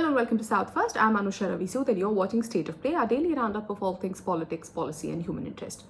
Hello and welcome to South First. I'm Anusha Ravisud and you're watching State of Play, our daily roundup of all things politics, policy and human interest.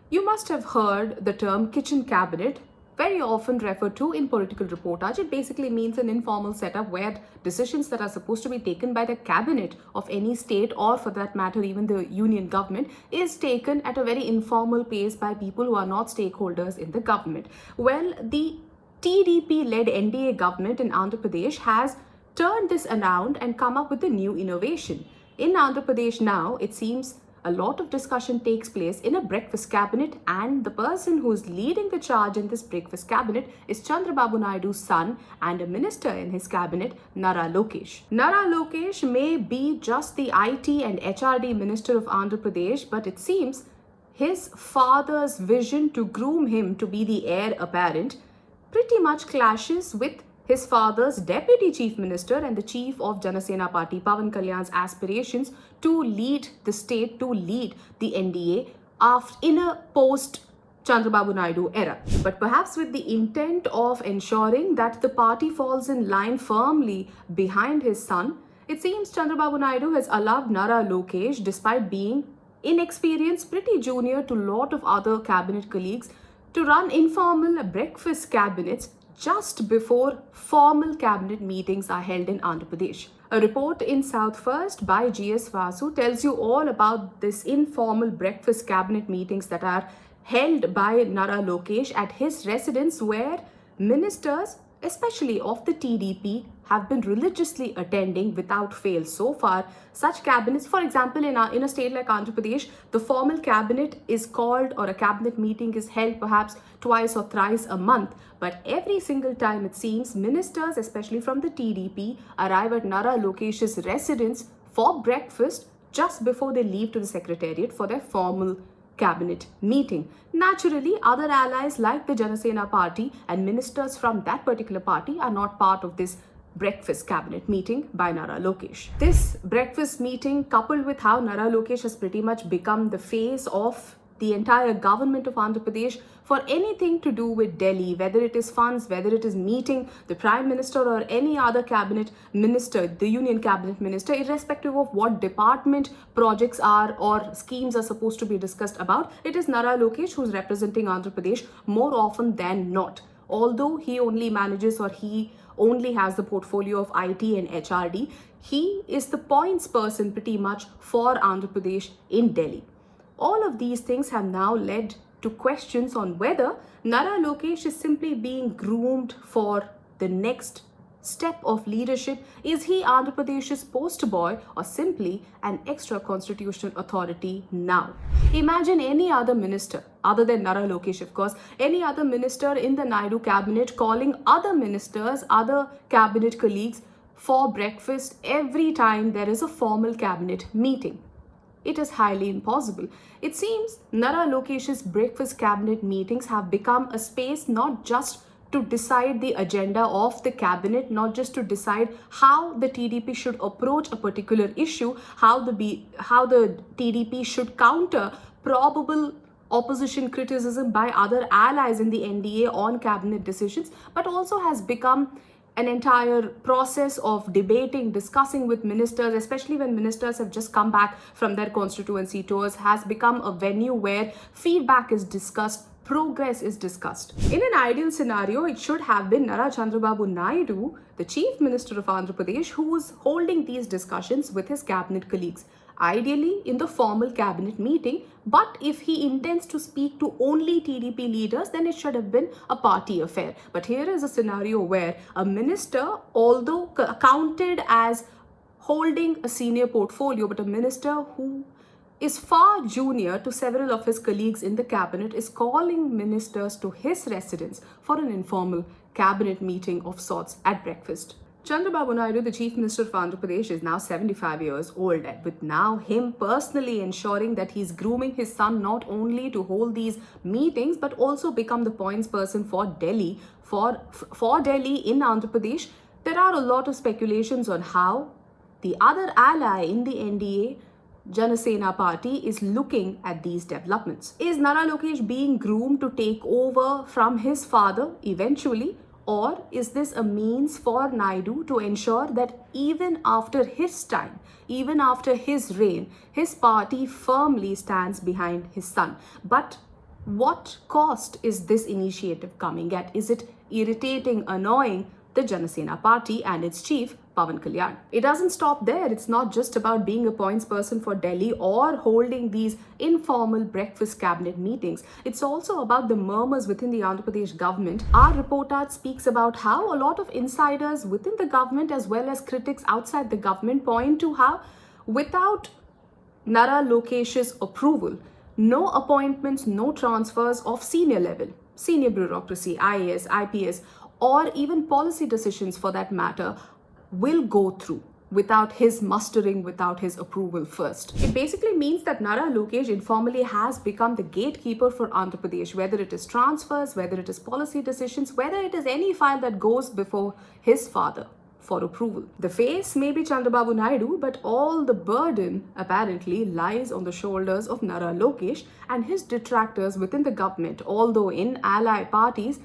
You must have heard the term kitchen cabinet very often referred to in political reportage. It basically means an informal setup where decisions that are supposed to be taken by the cabinet of any state, or for that matter even the union government, is taken at a very informal pace by people who are not stakeholders in the government. Well, the TDP-led NDA government in Andhra Pradesh has turned this around and come up with a new innovation. In Andhra Pradesh now, it seems a lot of discussion takes place in a breakfast cabinet, and the person who is leading the charge in this breakfast cabinet is Chandrababu Naidu's son and a minister in his cabinet, Nara Lokesh. Nara Lokesh may be just the IT and HRD minister of Andhra Pradesh, but it seems his father's vision to groom him to be the heir apparent pretty much clashes with his father's deputy chief minister and the chief of Janasena party, Pawan Kalyan's aspirations to lead the state, to lead the NDA in a post-Chandrababu Naidu era. But perhaps with the intent of ensuring that the party falls in line firmly behind his son, it seems Chandrababu Naidu has allowed Nara Lokesh, despite being inexperienced, pretty junior to a lot of other cabinet colleagues, to run informal breakfast cabinets just before formal cabinet meetings are held in Andhra Pradesh. A report in South First by GS Vasu tells you all about this informal breakfast cabinet meetings that are held by Nara Lokesh at his residence, where ministers, especially of the TDP, have been religiously attending without fail. So far, such cabinets, for example, in a state like Andhra Pradesh, the formal cabinet is called, or a cabinet meeting is held perhaps twice or thrice a month. But every single time, it seems, ministers, especially from the TDP, arrive at Nara Lokesh's residence for breakfast just before they leave to the secretariat for their formal cabinet meeting. Naturally, other allies like the Janasena party and ministers from that particular party are not part of this breakfast cabinet meeting by Nara Lokesh. This breakfast meeting, coupled with how Nara Lokesh has pretty much become the face of the entire government of Andhra Pradesh for anything to do with Delhi, whether it is funds, whether it is meeting the Prime Minister or any other cabinet minister, the union cabinet minister, irrespective of what department projects are or schemes are supposed to be discussed about, it is Nara Lokesh who's representing Andhra Pradesh more often than not. Although he only manages, or he only has the portfolio of IT and HRD, he is the points person pretty much for Andhra Pradesh in Delhi. All of these things have now led to questions on whether Nara Lokesh is simply being groomed for the next step of leadership. Is he Andhra Pradesh's poster boy, or simply an extra constitutional authority now? Imagine any other minister, other than Nara Lokesh of course, any other minister in the Naidu cabinet calling other ministers, other cabinet colleagues for breakfast every time there is a formal cabinet meeting. It is highly impossible. It seems Nara Lokesh's breakfast cabinet meetings have become a space not just to decide the agenda of the cabinet, not just to decide how the TDP should approach a particular issue, how the TDP should counter probable opposition criticism by other allies in the NDA on cabinet decisions, but also has become an entire process of debating, discussing with ministers, especially when ministers have just come back from their constituency tours, has become a venue where feedback is discussed, progress is discussed. In an ideal scenario, it should have been Nara Chandrababu Naidu, the Chief Minister of Andhra Pradesh, who was holding these discussions with his cabinet colleagues. Ideally in the formal cabinet meeting, but if he intends to speak to only TDP leaders, then it should have been a party affair. But here is a scenario where a minister, although counted as holding a senior portfolio, but a minister who is far junior to several of his colleagues in the cabinet, is calling ministers to his residence for an informal cabinet meeting of sorts at breakfast. Chandrababu Naidu, the Chief Minister of Andhra Pradesh, is now 75 years old, and with now him personally ensuring that he's grooming his son not only to hold these meetings but also become the points person for Delhi, for Delhi in Andhra Pradesh. There are a lot of speculations on how the other ally in the NDA, Janasena party, is looking at these developments. Is Nara Lokesh being groomed to take over from his father eventually? Or is this a means for Naidu to ensure that even after his time, even after his reign, his party firmly stands behind his son? But what cost is this initiative coming at? Is it irritating, annoying the Janasena party and its chief, Pawan Kalyan? It doesn't stop there. It's not just about being a points person for Delhi or holding these informal breakfast cabinet meetings. It's also about the murmurs within the Andhra Pradesh government. Our reporter speaks about how a lot of insiders within the government as well as critics outside the government point to how without Nara Lokesh's approval, no appointments, no transfers of senior level, senior bureaucracy, IAS, IPS, or even policy decisions for that matter will go through without his mustering, without his approval first. It basically means that Nara Lokesh informally has become the gatekeeper for Andhra Pradesh, whether it is transfers, whether it is policy decisions, whether it is any file that goes before his father for approval. The face may be Chandrababu Naidu, but all the burden apparently lies on the shoulders of Nara Lokesh and his detractors within the government, although in ally parties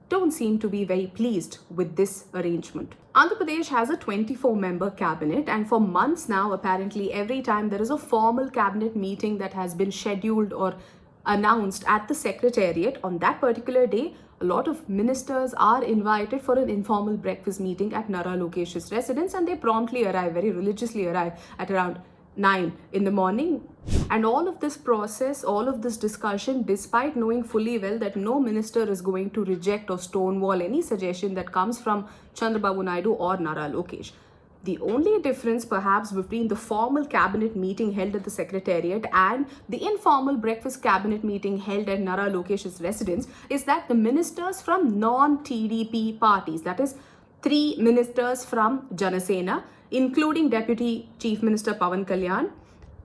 don't seem to be very pleased with this arrangement. Andhra Pradesh has a 24-member cabinet, and for months now, apparently every time there is a formal cabinet meeting that has been scheduled or announced at the secretariat, on that particular day, a lot of ministers are invited for an informal breakfast meeting at Nara Lokesh's residence, and they promptly arrive, very religiously arrive at around 9 in the morning. And all of this process, all of this discussion, despite knowing fully well that no minister is going to reject or stonewall any suggestion that comes from Chandrababu Naidu or Nara Lokesh. The only difference perhaps between the formal cabinet meeting held at the secretariat and the informal breakfast cabinet meeting held at Nara Lokesh's residence is that the ministers from non-TDP parties, that is 3 ministers from Janasena, including Deputy Chief Minister Pawan Kalyan,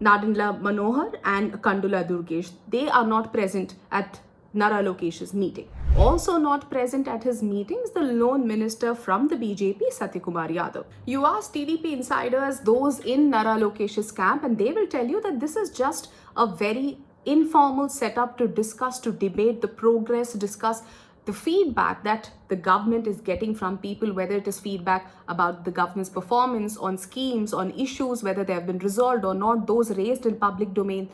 Nadindla Manohar and Kandula Durgesh, they are not present at Nara Lokesh's meeting. Also not present at his meetings, the lone minister from the BJP, Satyakumar Yadav. You ask TDP insiders, those in Nara Lokesh's camp, and they will tell you that this is just a very informal setup to discuss, to debate the progress, discuss the feedback that the government is getting from people, whether it is feedback about the government's performance on schemes, on issues, whether they have been resolved or not, those raised in public domain.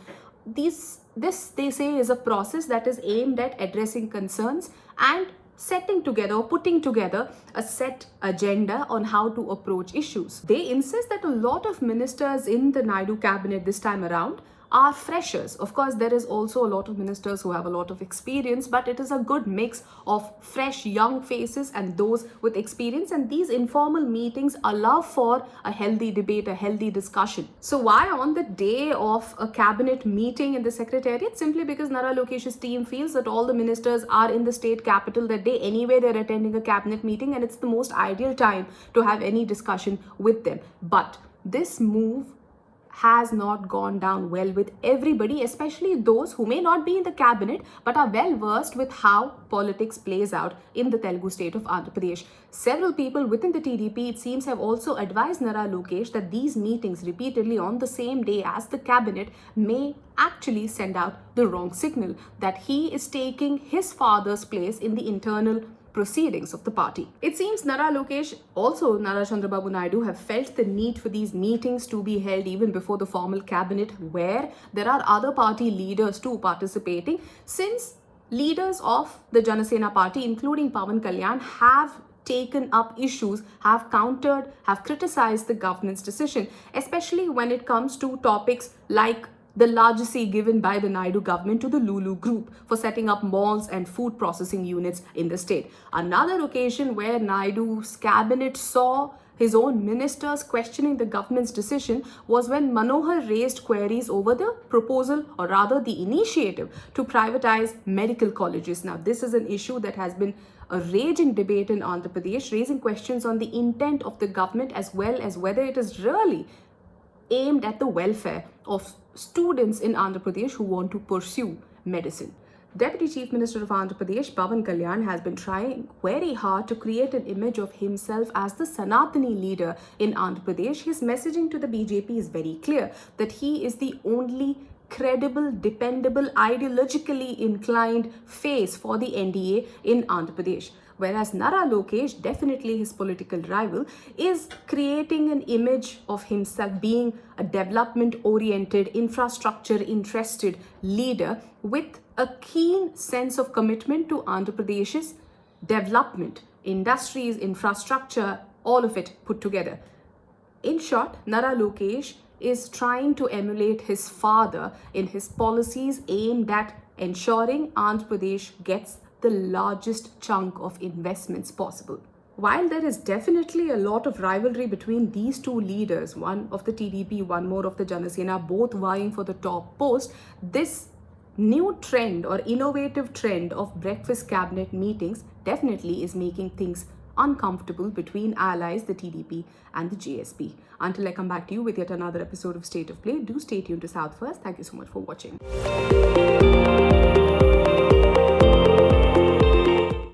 This they say is a process that is aimed at addressing concerns and setting together or putting together a set agenda on how to approach issues. They insist that a lot of ministers in the Naidu cabinet this time around are freshers. Of course, there is also a lot of ministers who have a lot of experience, but it is a good mix of fresh young faces and those with experience, and these informal meetings allow for a healthy debate, a healthy discussion. So why on the day of a cabinet meeting in the secretariat? Simply because Nara Lokesh's team feels that all the ministers are in the state capital that day anyway. They're attending a cabinet meeting and it's the most ideal time to have any discussion with them. But this move has not gone down well with everybody, especially those who may not be in the cabinet but are well versed with how politics plays out in the Telugu state of Andhra Pradesh. Several people within the TDP, it seems, have also advised Nara Lokesh that these meetings repeatedly on the same day as the cabinet may actually send out the wrong signal, that he is taking his father's place in the internal proceedings of the party. It seems Nara Lokesh, also Nara Chandrababu Naidu, have felt the need for these meetings to be held even before the formal cabinet, where there are other party leaders too participating, since leaders of the Janasena party, including Pawan Kalyan, have taken up issues, have countered, have criticized the government's decision, especially when it comes to topics like the largesse given by the Naidu government to the Lulu group for setting up malls and food processing units in the state. Another occasion where Naidu's cabinet saw his own ministers questioning the government's decision was when Manohar raised queries over the proposal, or rather the initiative, to privatize medical colleges. Now, this is an issue that has been a raging debate in Andhra Pradesh, raising questions on the intent of the government as well as whether it is really aimed at the welfare of students in Andhra Pradesh who want to pursue medicine. Deputy Chief Minister of Andhra Pradesh, Pawan Kalyan, has been trying very hard to create an image of himself as the Sanatani leader in Andhra Pradesh. His messaging to the BJP is very clear, that he is the only credible, dependable, ideologically inclined face for the NDA in Andhra Pradesh. Whereas Nara Lokesh, definitely his political rival, is creating an image of himself being a development-oriented, infrastructure-interested leader with a keen sense of commitment to Andhra Pradesh's development, industries, infrastructure, all of it put together. In short, Nara Lokesh is trying to emulate his father in his policies aimed at ensuring Andhra Pradesh gets the largest chunk of investments possible. While there is definitely a lot of rivalry between these two leaders, one of the TDP, one more of the Janasena, both vying for the top post, this new trend or innovative trend of breakfast cabinet meetings definitely is making things uncomfortable between allies, the TDP and the JSP. Until I come back to you with yet another episode of State of Play, do stay tuned to South First. Thank you so much for watching.